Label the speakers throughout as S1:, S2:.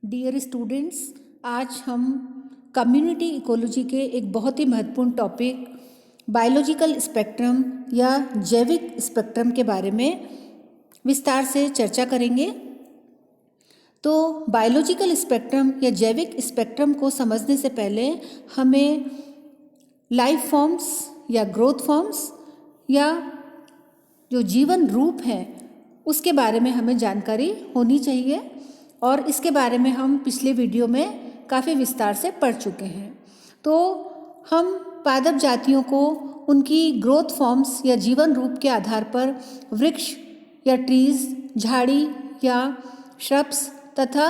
S1: Dear students, आज हम community ecology के एक बहुत ही महत्वपूर्ण टॉपिक बायोलॉजिकल स्पेक्ट्रम या जैविक स्पेक्ट्रम के बारे में विस्तार से चर्चा करेंगे। तो बायोलॉजिकल स्पेक्ट्रम या जैविक स्पेक्ट्रम को समझने से पहले हमें लाइफ फॉर्म्स या ग्रोथ फॉर्म्स या जो जीवन रूप है उसके बारे में हमें जानकारी होनी चाहिए, और इसके बारे में हम पिछले वीडियो में काफ़ी विस्तार से पढ़ चुके हैं। तो हम पादप जातियों को उनकी ग्रोथ फॉर्म्स या जीवन रूप के आधार पर वृक्ष या ट्रीज, झाड़ी या श्रब्स तथा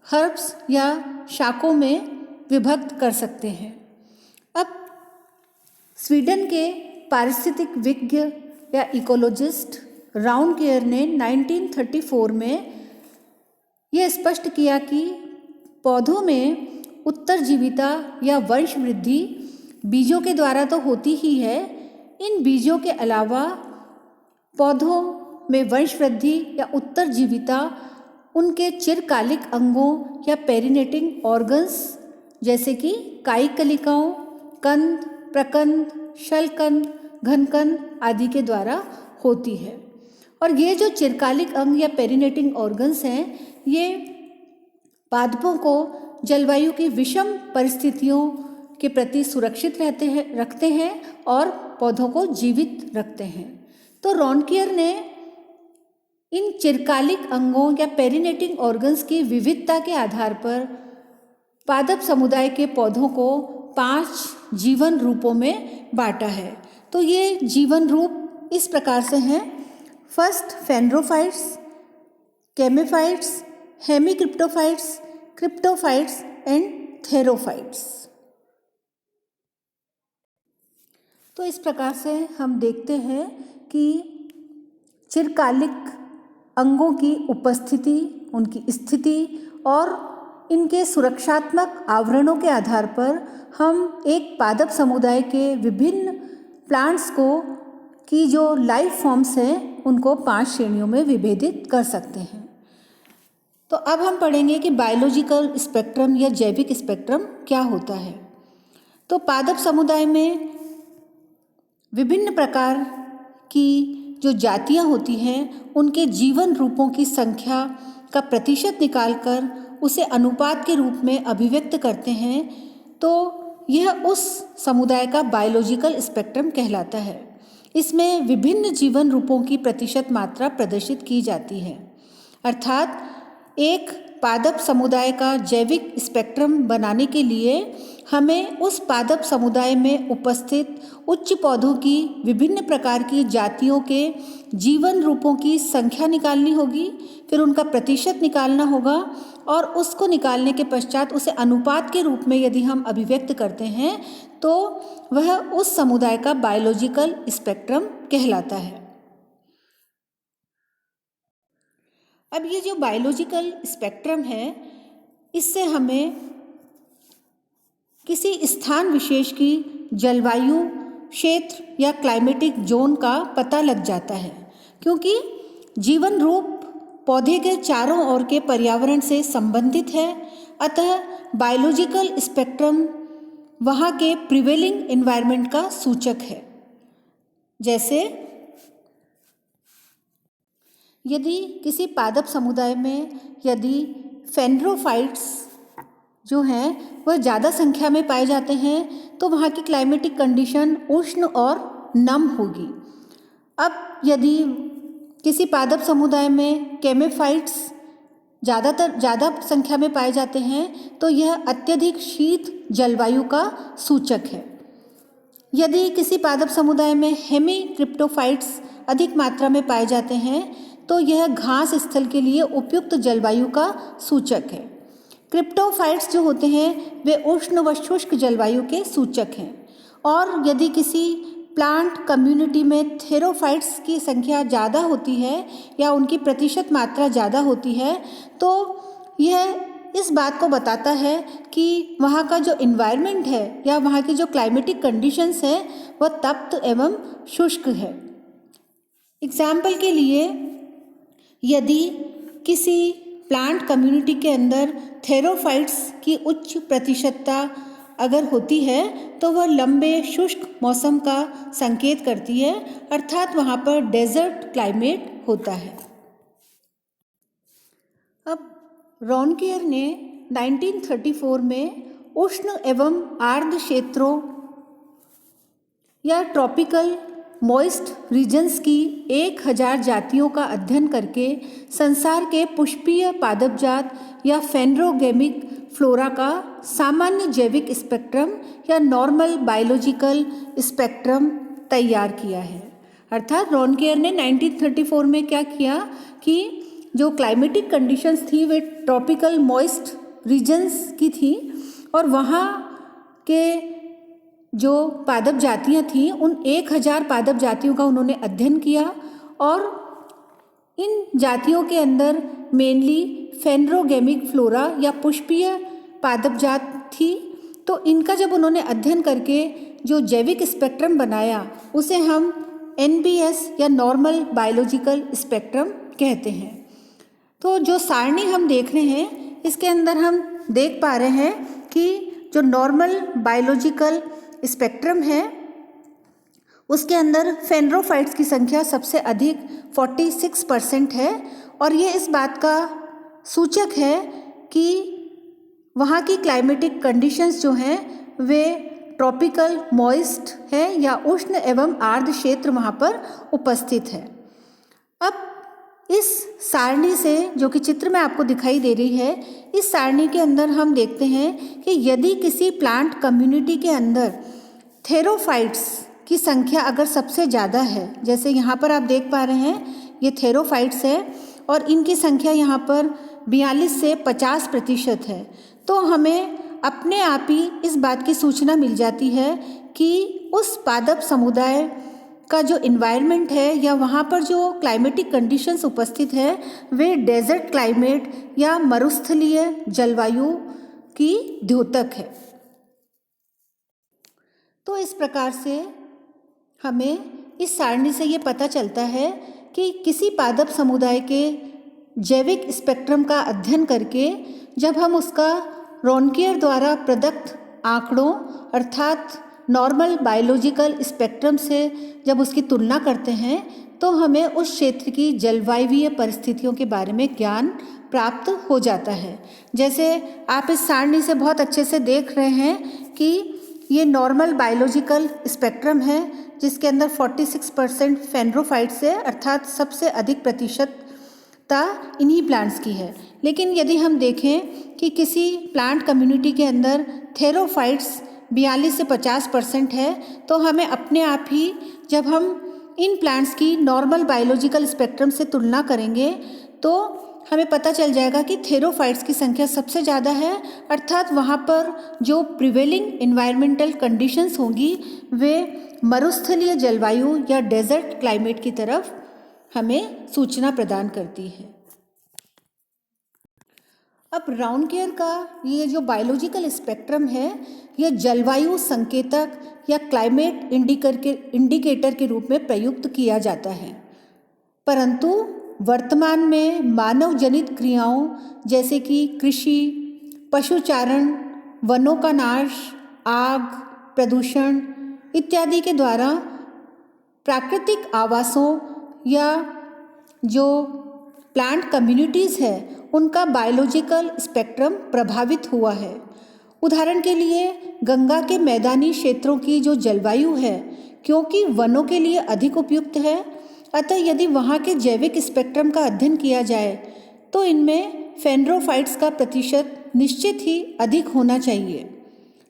S1: हर्ब्स या शाकों में विभक्त कर सकते हैं। अब स्वीडन के पारिस्थितिक विज्ञ या इकोलॉजिस्ट राउंडकेयर ने 1934 में यह स्पष्ट किया कि पौधों में उत्तरजीविता या वंश वृद्धि बीजों के द्वारा तो होती ही है। इन बीजों के अलावा पौधों में वंश वृद्धि या उत्तरजीविता उनके चिरकालिक अंगों या पेरिनेटिंग ऑर्गन्स जैसे कि कायिक कलिकाओं, कंद, प्रकंद, शलकंद, घनकंद आदि के द्वारा होती है। और ये जो चिरकालिक अंग या पेरिनेटिंग ऑर्गन्स हैं, ये पादपों को जलवायु की विषम परिस्थितियों के प्रति सुरक्षित रखते हैं और पौधों को जीवित रखते हैं। तो राउंडकेयर ने इन चिरकालिक अंगों या पेरिनेटिंग ऑर्गन्स की विविधता के आधार पर पादप समुदाय के पौधों को 5 जीवन रूपों में बांटा है। तो ये जीवन रूप इस प्रकार से हैं। First, phanerophytes, chamaephytes, hemicryptophytes, cryptophytes and therophytes. तो इस प्रकार से हम देखते हैं कि चिरकालिक अंगों की उपस्थिति, उनकी स्थिति और इनके सुरक्षात्मक आवरणों के आधार पर हम एक पादप समुदाय के विभिन्न प्लांट्स को की जो लाइफ फॉर्म्स हैं उनको 5 श्रेणियों में विभेदित कर सकते हैं। तो अब हम पढ़ेंगे कि बायोलॉजिकल स्पेक्ट्रम या जैविक स्पेक्ट्रम क्या होता है। तो पादप समुदाय में विभिन्न प्रकार की जो जातियां होती हैं उनके जीवन रूपों की संख्या का प्रतिशत निकालकर उसे अनुपात के रूप में अभिव्यक्त करते हैं। तो यह उस समुदाय का बायोलॉजिकल स्पेक्ट्रम कहलाता है। इसमें विभिन्न जीवन रूपों की प्रतिशत मात्रा प्रदर्शित की जाती है। अर्थात एक पादप समुदाय का जैविक स्पेक्ट्रम बनाने के लिए हमें उस पादप समुदाय में उपस्थित उच्च पौधों की विभिन्न प्रकार की जातियों के जीवन रूपों की संख्या निकालनी होगी, फिर उनका प्रतिशत निकालना होगा, और उसको निकालने के पश्चात उसे अनुपात के रूप में यदि हम अभिव्यक्त करते हैं तो वह उस समुदाय का बायोलॉजिकल स्पेक्ट्रम कहलाता है। अब ये जो बायोलॉजिकल स्पेक्ट्रम है, इससे हमें किसी स्थान विशेष की जलवायु क्षेत्र या क्लाइमेटिक जोन का पता लग जाता है, क्योंकि जीवन रूप पौधे के चारों ओर के पर्यावरण से संबंधित है। अतः बायोलॉजिकल स्पेक्ट्रम वहाँ के प्रिवेलिंग एनवायरनमेंट का सूचक है। जैसे यदि किसी पादप समुदाय में यदि फेनरोफाइट्स जो हैं वह ज़्यादा संख्या में पाए जाते हैं तो वहाँ की क्लाइमेटिक कंडीशन उष्ण और नम होगी। अब यदि किसी पादप समुदाय में केमेफाइट्स ज़्यादा संख्या में पाए जाते हैं तो यह अत्यधिक शीत जलवायु का सूचक है। यदि किसी पादप समुदाय में हेमिक्रिप्टोफाइट्स अधिक मात्रा में पाए जाते हैं तो यह घास स्थल के लिए उपयुक्त जलवायु का सूचक है। क्रिप्टोफाइट्स जो होते हैं वे उष्ण व शुष्क जलवायु के सूचक हैं। और यदि किसी प्लांट कम्युनिटी में थेरोफाइट्स की संख्या ज़्यादा होती है या उनकी प्रतिशत मात्रा ज़्यादा होती है तो यह इस बात को बताता है कि वहाँ का जो इन्वायरमेंट है या वहाँ की जो क्लाइमेटिक कंडीशंस है वह तप्त एवं शुष्क है। एग्जाम्पल के लिए यदि किसी प्लांट कम्युनिटी के अंदर थेरोफाइट्स की उच्च प्रतिशतता अगर होती है तो वह लंबे शुष्क मौसम का संकेत करती है, अर्थात वहाँ पर डेजर्ट क्लाइमेट होता है। अब रॉनकेयर ने 1934 में उष्ण एवं आर्द्र क्षेत्रों या ट्रॉपिकल मॉइस्ट रीजन्स की 1000 जातियों का अध्ययन करके संसार के पुष्पीय पादपजात या फेनरोगेमिक फ्लोरा का सामान्य जैविक स्पेक्ट्रम या नॉर्मल बायोलॉजिकल स्पेक्ट्रम तैयार किया है। अर्थात रॉनकेयर ने 1934 में क्या किया कि जो क्लाइमेटिक कंडीशंस थी वे ट्रॉपिकल मॉइस्ट रीजन्स की थी और वहाँ के जो पादप जातियाँ थीं उन 1000 पादप जातियों का उन्होंने अध्ययन किया और इन जातियों के अंदर मेनली फेनरोगेमिक फ्लोरा या पुष्पीय पादप जात थी। तो इनका जब उन्होंने अध्ययन करके जो जैविक स्पेक्ट्रम बनाया उसे हम NBS या नॉर्मल बायोलॉजिकल स्पेक्ट्रम कहते हैं। तो जो सारणी हम देख रहे हैं इसके अंदर हम देख पा रहे हैं कि जो नॉर्मल बायोलॉजिकल स्पेक्ट्रम है उसके अंदर फेनरोफाइट्स की संख्या सबसे अधिक 46% है और ये इस बात का सूचक है कि वहाँ की क्लाइमेटिक कंडीशंस जो हैं वे ट्रॉपिकल मॉइस्ट है या उष्ण एवं आर्द्र क्षेत्र वहाँ पर उपस्थित है। अब इस सारणी से जो कि चित्र में आपको दिखाई दे रही है, इस सारणी के अंदर हम देखते हैं कि यदि किसी प्लांट कम्युनिटी के अंदर थेरोफाइट्स की संख्या अगर सबसे ज़्यादा है, जैसे यहाँ पर आप देख पा रहे हैं ये थेरोफाइट्स है और इनकी संख्या यहाँ पर 42 से 50% है, तो हमें अपने आप ही इस बात की सूचना मिल जाती है कि उस पादप समुदाय का जो इन्वायरमेंट है या वहाँ पर जो क्लाइमेटिक कंडीशंस उपस्थित है वे डेजर्ट क्लाइमेट या मरुस्थलीय जलवायु की द्योतक है। तो इस प्रकार से हमें इस सारणी से ये पता चलता है कि किसी पादप समुदाय के जैविक स्पेक्ट्रम का अध्ययन करके जब हम उसका रॉनकेयर द्वारा प्रदत्त आंकड़ों अर्थात नॉर्मल बायोलॉजिकल स्पेक्ट्रम से जब उसकी तुलना करते हैं तो हमें उस क्षेत्र की जलवायुवीय परिस्थितियों के बारे में ज्ञान प्राप्त हो जाता है। जैसे आप इस सारणी से बहुत अच्छे से देख रहे हैं कि ये नॉर्मल बायोलॉजिकल स्पेक्ट्रम है जिसके अंदर 46% फेनरोफाइट्स है, अर्थात सबसे अधिक प्रतिशतता इन्हीं प्लांट्स की है। लेकिन यदि हम देखें कि किसी प्लांट कम्युनिटी के अंदर थेरोफाइट्स 42 से 50% है तो हमें अपने आप ही जब हम इन प्लांट्स की नॉर्मल बायोलॉजिकल स्पेक्ट्रम से तुलना करेंगे तो हमें पता चल जाएगा कि थेरोफाइट्स की संख्या सबसे ज़्यादा है, अर्थात वहाँ पर जो प्रिवेलिंग इन्वायरमेंटल कंडीशंस होंगी वे मरुस्थलीय जलवायु या डेजर्ट क्लाइमेट की तरफ हमें सूचना प्रदान करती है। अब रॉनकेयर का ये जो बायोलॉजिकल स्पेक्ट्रम है यह जलवायु संकेतक या क्लाइमेट इंडिकेटर के रूप में प्रयुक्त किया जाता है, परंतु वर्तमान में मानव जनित क्रियाओं जैसे कि कृषि, पशुचारण, वनों का नाश, आग, प्रदूषण इत्यादि के द्वारा प्राकृतिक आवासों या जो प्लांट कम्युनिटीज़ है उनका बायोलॉजिकल स्पेक्ट्रम प्रभावित हुआ है। उदाहरण के लिए गंगा के मैदानी क्षेत्रों की जो जलवायु है क्योंकि वनों के लिए अधिक उपयुक्त है, अतः यदि वहाँ के जैविक स्पेक्ट्रम का अध्ययन किया जाए तो इनमें फेनरोफाइट्स का प्रतिशत निश्चित ही अधिक होना चाहिए,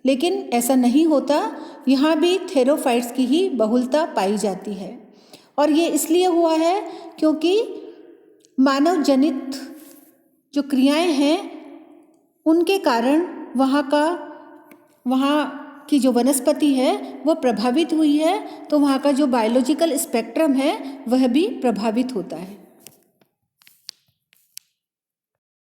S1: लेकिन ऐसा नहीं होता। यहाँ भी थेरोफाइट्स की ही बहुलता पाई जाती है और ये इसलिए हुआ है क्योंकि मानव जनित जो क्रियाएं हैं उनके कारण वहाँ की जो वनस्पति है वह प्रभावित हुई है, तो वहाँ का जो बायोलॉजिकल स्पेक्ट्रम है वह भी प्रभावित होता है।